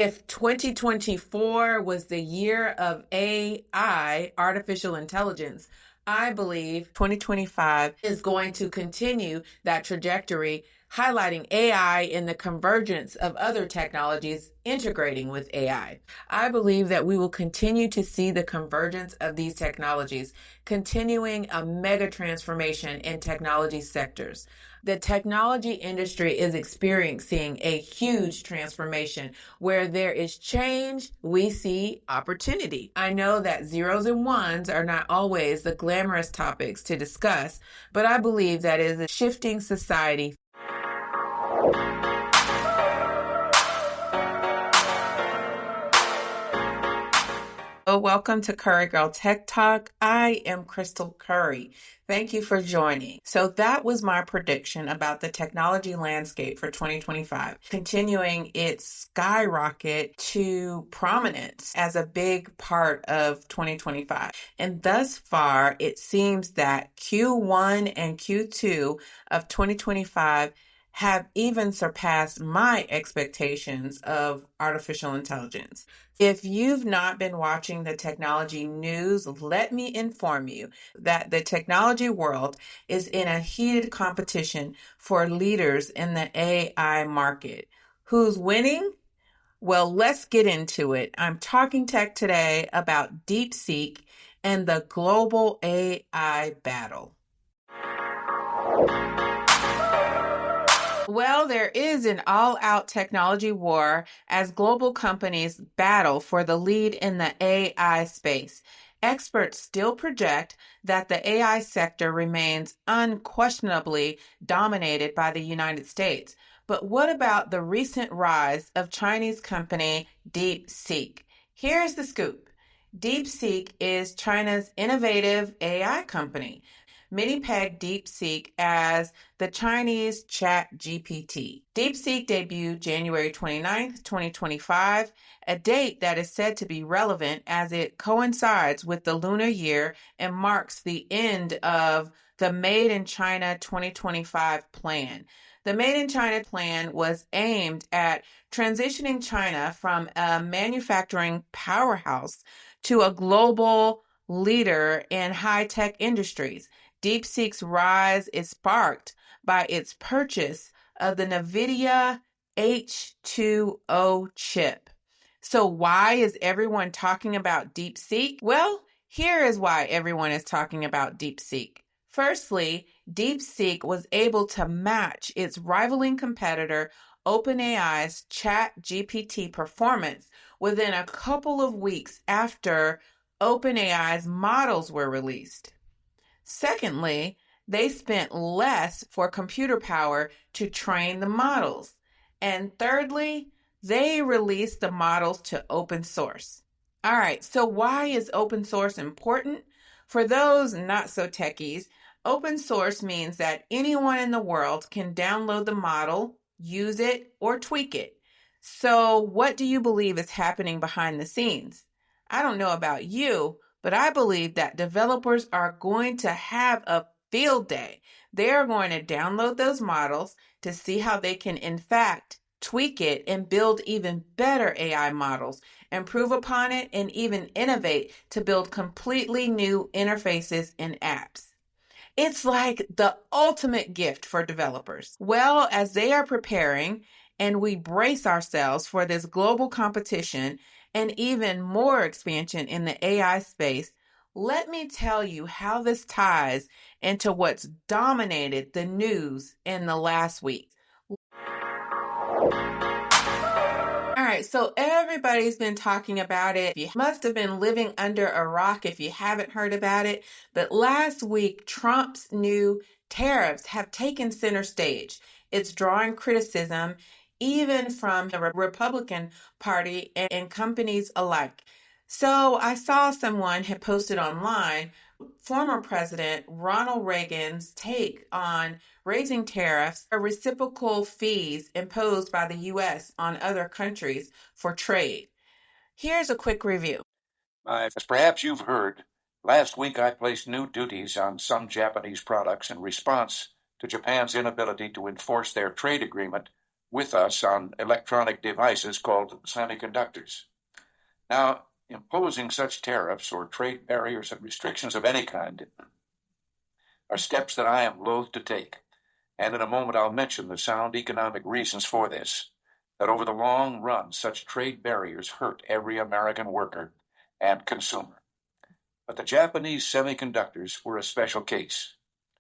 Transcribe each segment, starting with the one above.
If 2024 was the year of AI, artificial intelligence, I believe 2025 is going to continue that trajectory, highlighting AI and the convergence of other technologies integrating with AI. I believe that we will continue to see the convergence of these technologies, continuing a mega transformation in technology sectors. The technology industry is experiencing a huge transformation. Where there is change, we see opportunity. I know that zeros and ones are not always the glamorous topics to discuss, but I believe that is a shifting society. Welcome to Curry Girl Tech Talk. I am Krystal Curry. Thank you for joining. So that was my prediction about the technology landscape for 2025, continuing its skyrocket to prominence as a big part of 2025. And thus far, it seems that Q1 and Q2 of 2025 have even surpassed my expectations of artificial intelligence. If you've not been watching the technology news, let me inform you that the technology world is in a heated competition for leaders in the AI market. Who's winning? Well, let's get into it. I'm talking tech today about DeepSeek and the global AI battle. Well, there is an all-out technology war as global companies battle for the lead in the AI space. Experts still project that the AI sector remains unquestionably dominated by the United States. But what about the recent rise of Chinese company DeepSeek? Here's the scoop. DeepSeek is China's innovative AI company. Many peg DeepSeek as the Chinese ChatGPT. DeepSeek debuted January 29th, 2025, a date that is said to be relevant as it coincides with the lunar year and marks the end of the Made in China 2025 plan. The Made in China plan was aimed at transitioning China from a manufacturing powerhouse to a global leader in high-tech industries. DeepSeek's rise is sparked by its purchase of the NVIDIA H2O chip. So why is everyone talking about DeepSeek? Well, here is why everyone is talking about DeepSeek. Firstly, DeepSeek was able to match its rivaling competitor OpenAI's ChatGPT performance within a couple of weeks after OpenAI's models were released. Secondly, they spent less for computer power to train the models. And thirdly, they released the models to open source. All right, so why is open source important? For those not so techies, open source means that anyone in the world can download the model, use it, or tweak it. So what do you believe is happening behind the scenes? I don't know about you, but I believe that developers are going to have a field day. They are going to download those models to see how they can, in fact, tweak it and build even better AI models, improve upon it, and even innovate to build completely new interfaces and apps. It's like the ultimate gift for developers. Well, as they are preparing and we brace ourselves for this global competition and even more expansion in the AI space, let me tell you how this ties into what's dominated the news in the last week. All right, so everybody's been talking about it. You must have been living under a rock if you haven't heard about it. But last week, Trump's new tariffs have taken center stage. It's drawing criticism even from the Republican Party and companies alike. So I saw someone had posted online former President Ronald Reagan's take on raising tariffs or reciprocal fees imposed by the U.S. on other countries for trade. Here's a quick review. As perhaps you've heard, last week I placed new duties on some Japanese products in response to Japan's inability to enforce their trade agreement with us on electronic devices called semiconductors. Now, imposing such tariffs or trade barriers and restrictions of any kind are steps that I am loath to take. And in a moment, I'll mention the sound economic reasons for this. That over the long run, such trade barriers hurt every American worker and consumer. But the Japanese semiconductors were a special case.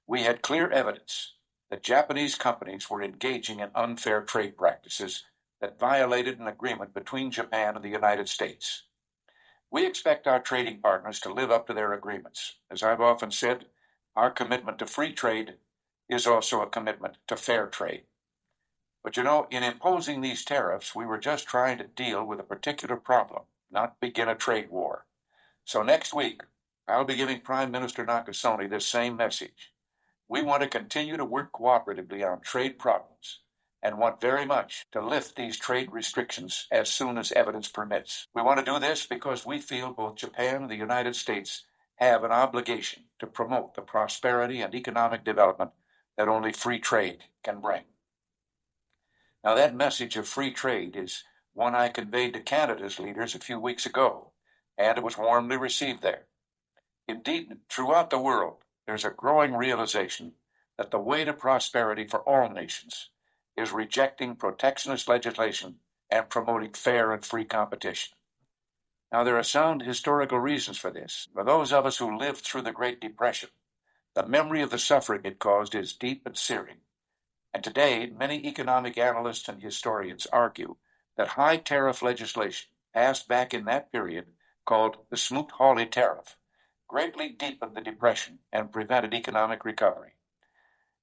We had clear evidence that Japanese companies were engaging in unfair trade practices that violated an agreement between Japan and the United States. We expect our trading partners to live up to their agreements. As I've often said, our commitment to free trade is also a commitment to fair trade. But in imposing these tariffs, we were just trying to deal with a particular problem, not begin a trade war. So next week, I'll be giving Prime Minister Nakasone this same message. We want to continue to work cooperatively on trade problems and want very much to lift these trade restrictions as soon as evidence permits. We want to do this because we feel both Japan and the United States have an obligation to promote the prosperity and economic development that only free trade can bring. Now, that message of free trade is one I conveyed to Canada's leaders a few weeks ago, and it was warmly received there. Indeed, throughout the world, there's a growing realization that the way to prosperity for all nations is rejecting protectionist legislation and promoting fair and free competition. Now, there are sound historical reasons for this. For those of us who lived through the Great Depression, the memory of the suffering it caused is deep and searing. And today, many economic analysts and historians argue that high tariff legislation passed back in that period, called the Smoot-Hawley Tariff, greatly deepened the Depression and prevented economic recovery.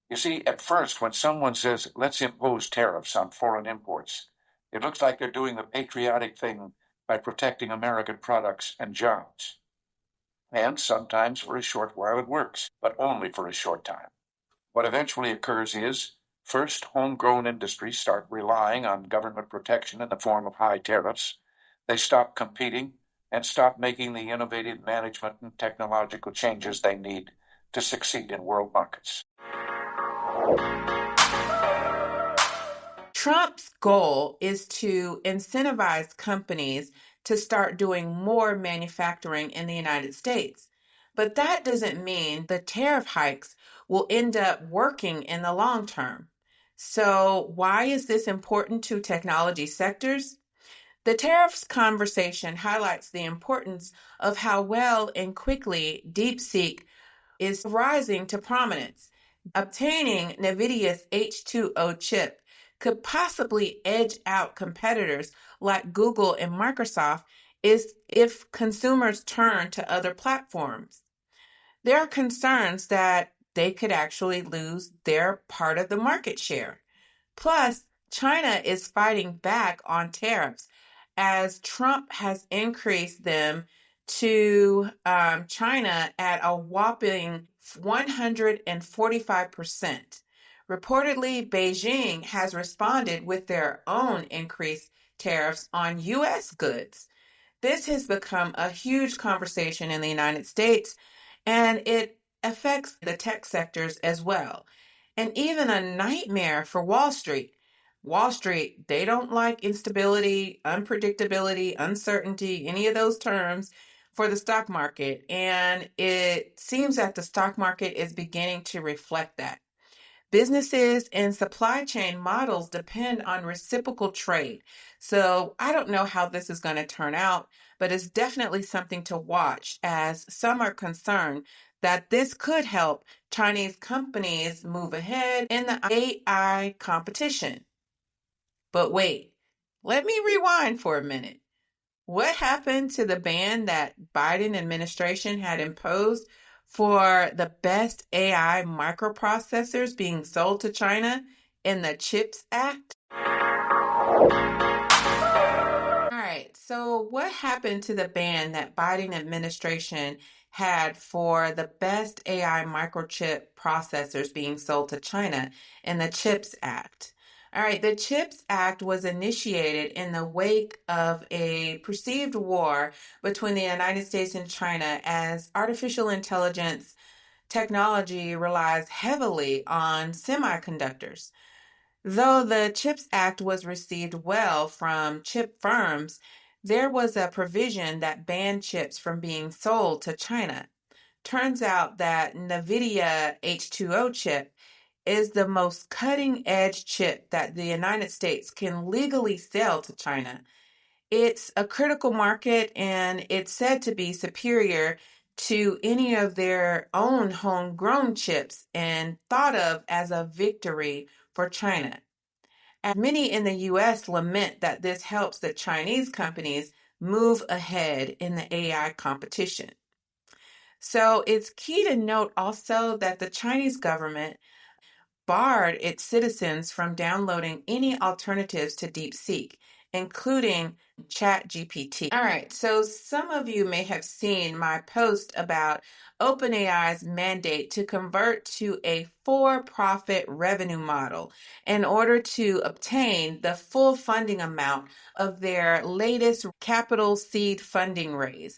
You see, at first, when someone says, let's impose tariffs on foreign imports, it looks like they're doing the patriotic thing by protecting American products and jobs. And sometimes for a short while it works, but only for a short time. What eventually occurs is, first, homegrown industries start relying on government protection in the form of high tariffs. They stop competing and stop making the innovative management and technological changes they need to succeed in world markets. Trump's goal is to incentivize companies to start doing more manufacturing in the United States. But that doesn't mean the tariff hikes will end up working in the long term. So, why is this important to technology sectors? The tariffs conversation highlights the importance of how well and quickly DeepSeek is rising to prominence. Obtaining NVIDIA's H2O chip could possibly edge out competitors like Google and Microsoft if consumers turn to other platforms. There are concerns that they could actually lose their part of the market share. Plus, China is fighting back on tariffs as Trump has increased them to China at a whopping 145%. Reportedly, Beijing has responded with their own increased tariffs on U.S. goods. This has become a huge conversation in the United States, and it affects the tech sectors as well, and even a nightmare for Wall Street. Wall Street, they don't like instability, unpredictability, uncertainty, any of those terms for the stock market. And it seems that the stock market is beginning to reflect that. Businesses and supply chain models depend on reciprocal trade. So I don't know how this is going to turn out, but it's definitely something to watch as some are concerned that this could help Chinese companies move ahead in the AI competition. But wait, let me rewind for a minute. What happened to the ban that Biden administration had imposed for the best AI microprocessors being sold to China in the CHIPS Act? All right, so what happened to the ban that Biden administration had for the best AI microchip processors being sold to China in the CHIPS Act? All right, the CHIPS Act was initiated in the wake of a perceived war between the United States and China as artificial intelligence technology relies heavily on semiconductors. Though the CHIPS Act was received well from chip firms, there was a provision that banned chips from being sold to China. Turns out that NVIDIA H2O chip is the most cutting edge chip that the United States can legally sell to China. It's a critical market and it's said to be superior to any of their own homegrown chips and thought of as a victory for China. And many in the US lament that this helps the Chinese companies move ahead in the AI competition. So it's key to note also that the Chinese government barred its citizens from downloading any alternatives to DeepSeek, including ChatGPT. All right, so some of you may have seen my post about OpenAI's mandate to convert to a for-profit revenue model in order to obtain the full funding amount of their latest capital seed funding raise.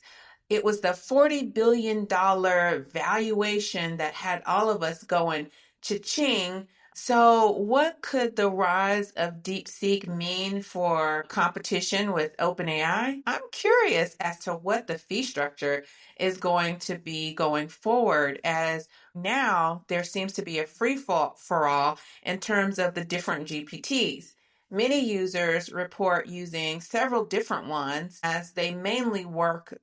It was the $40 billion valuation that had all of us going cha-ching. So, what could the rise of DeepSeek mean for competition with OpenAI? I'm curious as to what the fee structure is going to be going forward, as now there seems to be a free for all in terms of the different GPTs. Many users report using several different ones as they mainly work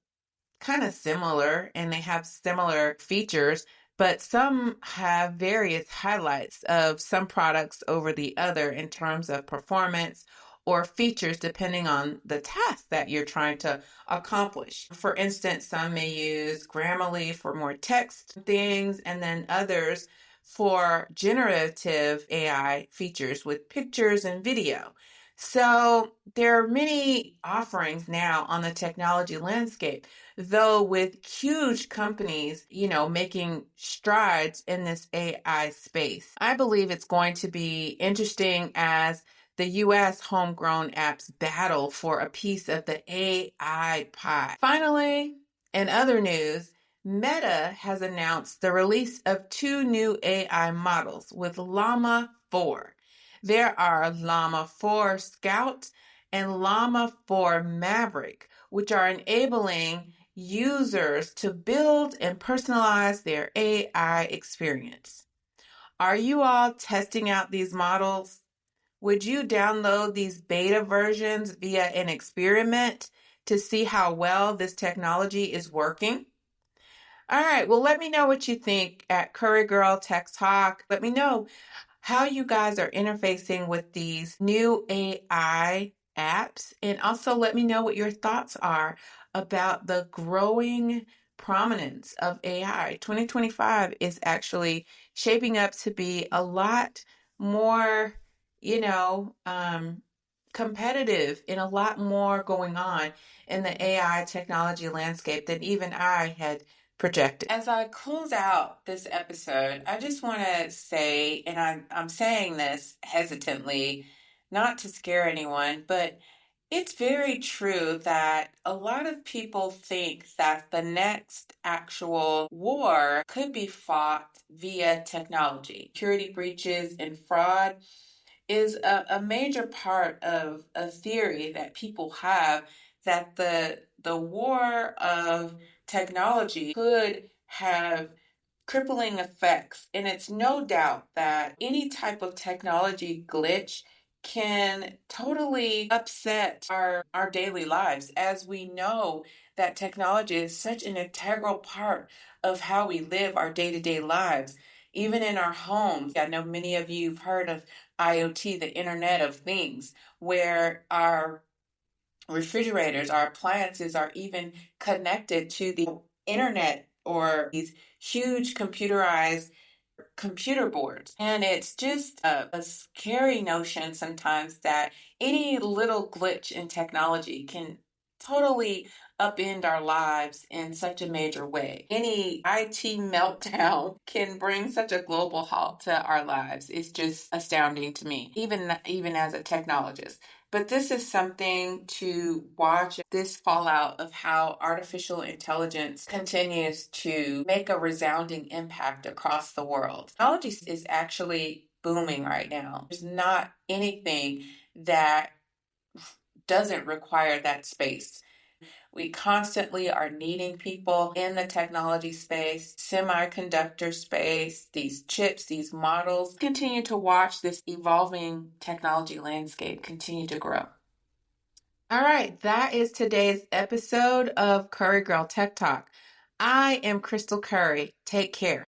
kind of similar and they have similar features, but some have various highlights of some products over the other in terms of performance or features depending on the task that you're trying to accomplish. For instance, some may use Grammarly for more text things, and then others for generative AI features with pictures and video. So there are many offerings now on the technology landscape, though with huge companies, making strides in this AI space. I believe it's going to be interesting as the US homegrown apps battle for a piece of the AI pie. Finally, in other news, Meta has announced the release of two new AI models with Llama 4. There are Llama 4 Scout and Llama 4 Maverick, which are enabling users to build and personalize their AI experience. Are you all testing out these models? Would you download these beta versions via an experiment to see how well this technology is working? All right, well, let me know what you think at Curry Girl Tech Talk. Let me know how you guys are interfacing with these new AI apps. And also let me know what your thoughts are about the growing prominence of AI. 2025 is actually shaping up to be a lot more, you know, um, competitive and a lot more going on in the AI technology landscape than even I had projected. As I close out this episode, I just want to say, and I'm saying this hesitantly, not to scare anyone, but it's very true that a lot of people think that the next actual war could be fought via technology. Security breaches and fraud is a major part of a theory that people have that the war of technology could have crippling effects. And it's no doubt that any type of technology glitch can totally upset our daily lives, as we know that technology is such an integral part of how we live our day-to-day lives, even in our homes. I know many of you have heard of IoT, the Internet of Things, where our refrigerators, our appliances are even connected to the internet or these huge computerized computer boards. And it's just a scary notion sometimes that any little glitch in technology can totally upend our lives in such a major way. Any IT meltdown can bring such a global halt to our lives. It's just astounding to me, even as a technologist. But this is something to watch, this fallout of how artificial intelligence continues to make a resounding impact across the world. Technology is actually booming right now. There's not anything that doesn't require that space. We constantly are needing people in the technology space, semiconductor space, these chips, these models. Continue to watch this evolving technology landscape continue to grow. All right, that is today's episode of Curry Girl Tech Talk. I am Krystal Curry. Take care.